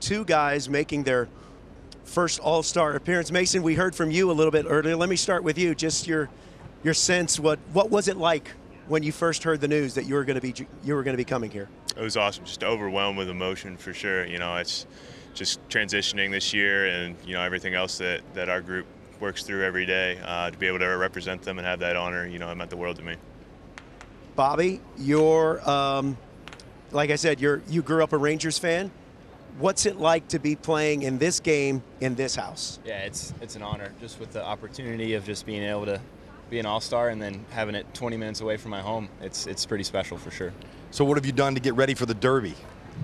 two guys making their first All-Star appearance. Mason, we heard from you a little bit earlier. Let me start with you. Just your sense. What was it like when you first heard the news that you were going to be coming here? It was awesome. Just overwhelmed with emotion for sure. You know, it's just transitioning this year, and you know everything else that our group works through every day. To be able to represent them and have that honor, you know, it meant the world to me. Bobby, you're like I said, you grew up a Rangers fan. What's it like to be playing in this game in this house? Yeah, it's an honor, just with the opportunity of just being able to be an All-Star and then having it 20 minutes away from my home. It's pretty special for sure. So what have you done to get ready for the Derby?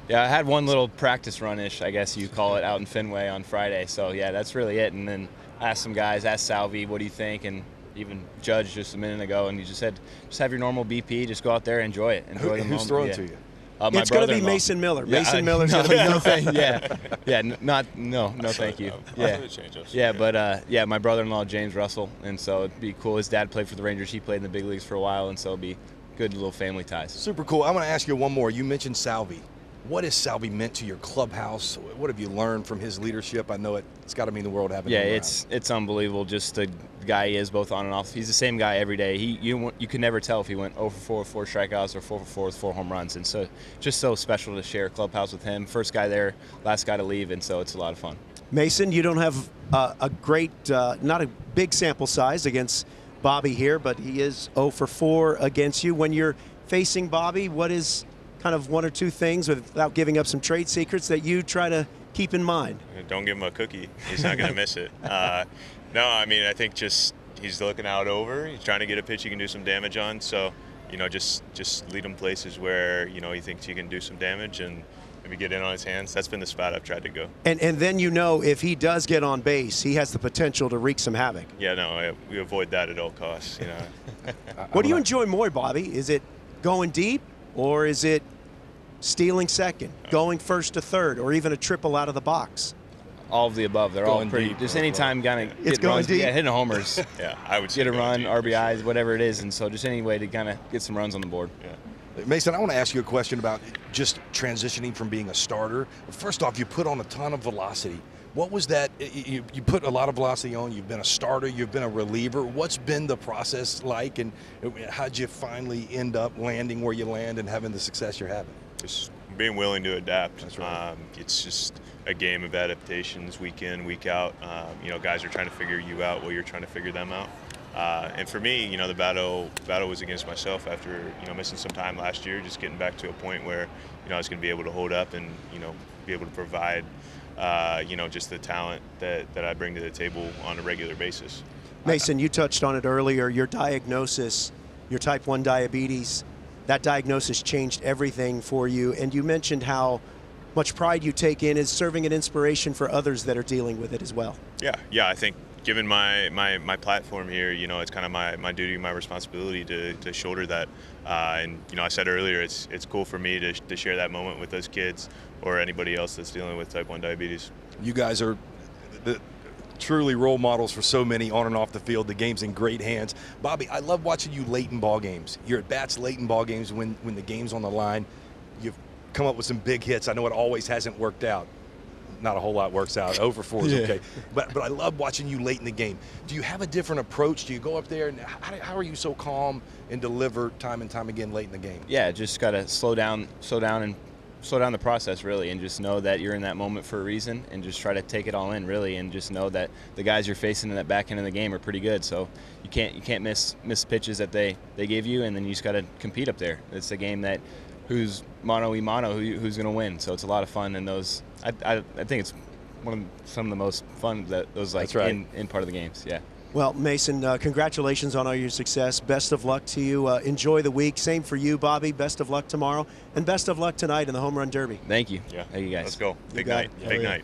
Yeah, I had one little practice run-ish, I guess you call it, out in Fenway on Friday. So yeah, that's really it. And then I asked some guys, asked Salvi, what do you think? And even Judge just a minute ago, and he just said, just have your normal BP, just go out there and enjoy it. Enjoy the moment. Who's throwing to you? It's going to be Mason Miller. Yeah, Mason Miller's going to be no, thank you. Yeah, my brother-in-law James Russell, and so it'd be cool. His dad played for the Rangers. He played in the big leagues for a while, and so it'd be good little family ties. Super cool. I want to ask you one more. You mentioned Salvi. What has Salvi meant to your clubhouse? What have you learned from his leadership? I know it's got to mean the world having him around. It's unbelievable. Just the guy he is, both on and off. He's the same guy every day. You can never tell if he went 0 for 4 with 4 strikeouts or 4 for 4 with 4 home runs. And so just so special to share a clubhouse with him. First guy there, last guy to leave, and so it's a lot of fun. Mason, you don't have a great, not a big sample size against Bobby here, but he is 0 for 4 against you. When you're facing Bobby, what is kind of one or two things, without giving up some trade secrets, that you try to keep in mind? Don't give him a cookie. He's not going to miss it. No, I mean, I think just he's looking out over. He's trying to get a pitch he can do some damage on. So, you know, just lead him places where, you know, he thinks he can do some damage and maybe get in on his hands. That's been the spot I've tried to go. And then, you know, if he does get on base, he has the potential to wreak some havoc. Yeah, no, we avoid that at all costs, you know. What do you enjoy more, Bobby? Is it going deep, or is it stealing second, going first to third, or even a triple out of the box? All of the above. They're all pretty. Deep, just anytime kind of it's going runs, deep. yeah, hitting homers. Yeah, I would say get a run, deep, RBIs, sure. whatever it is, and so just any way to kind of get some runs on the board. Yeah. Mason, I want to ask you a question about just transitioning from being a starter. First off, you put on a ton of velocity. What was that? You put a lot of velocity on. You've been a starter. You've been a reliever. What's been the process like, and how'd you finally end up landing where you land and having the success you're having? Just being willing to adapt. That's right. It's just a game of adaptations, week in, week out. You know, guys are trying to figure you out while you're trying to figure them out. And for me, you know, the battle was against myself after, you know, missing some time last year, just getting back to a point where, you know, I was going to be able to hold up and, you know, be able to provide, you know, just the talent that I bring to the table on a regular basis. Mason, you touched on it earlier. Your diagnosis, your type 1 diabetes, that diagnosis changed everything for you. And you mentioned how much pride you take in is serving an inspiration for others that are dealing with it as well. Yeah, I think given my platform here, you know, it's kind of my duty, my responsibility to shoulder that. And, you know, I said earlier, it's cool for me to share that moment with those kids or anybody else that's dealing with type 1 diabetes. You guys are truly role models for so many on and off the field. The game's in great hands. Bobby, I love watching you late in ball games. You're at bats late in ball games when the game's on the line. You've come up with some big hits. I know it always hasn't worked out. Not a whole lot works out. 0 for 4 is okay. But I love watching you late in the game. Do you have a different approach? Do you go up there, and how are you so calm and deliver time and time again late in the game? Yeah, just got to slow down the process, really, and just know that you're in that moment for a reason, and just try to take it all in, really, and just know that the guys you're facing in that back end of the game are pretty good. So you can't miss pitches that they give you, and then you just got to compete up there. It's a game that who's mano a mano, who's going to win. So it's a lot of fun, and those I think it's some of the most fun those like in part of the games. Yeah. Well, Mason, congratulations on all your success. Best of luck to you. Enjoy the week. Same for you, Bobby. Best of luck tomorrow, and best of luck tonight in the Home Run Derby. Thank you. Yeah. Thank you guys. Let's go. Big got night. it. Big night.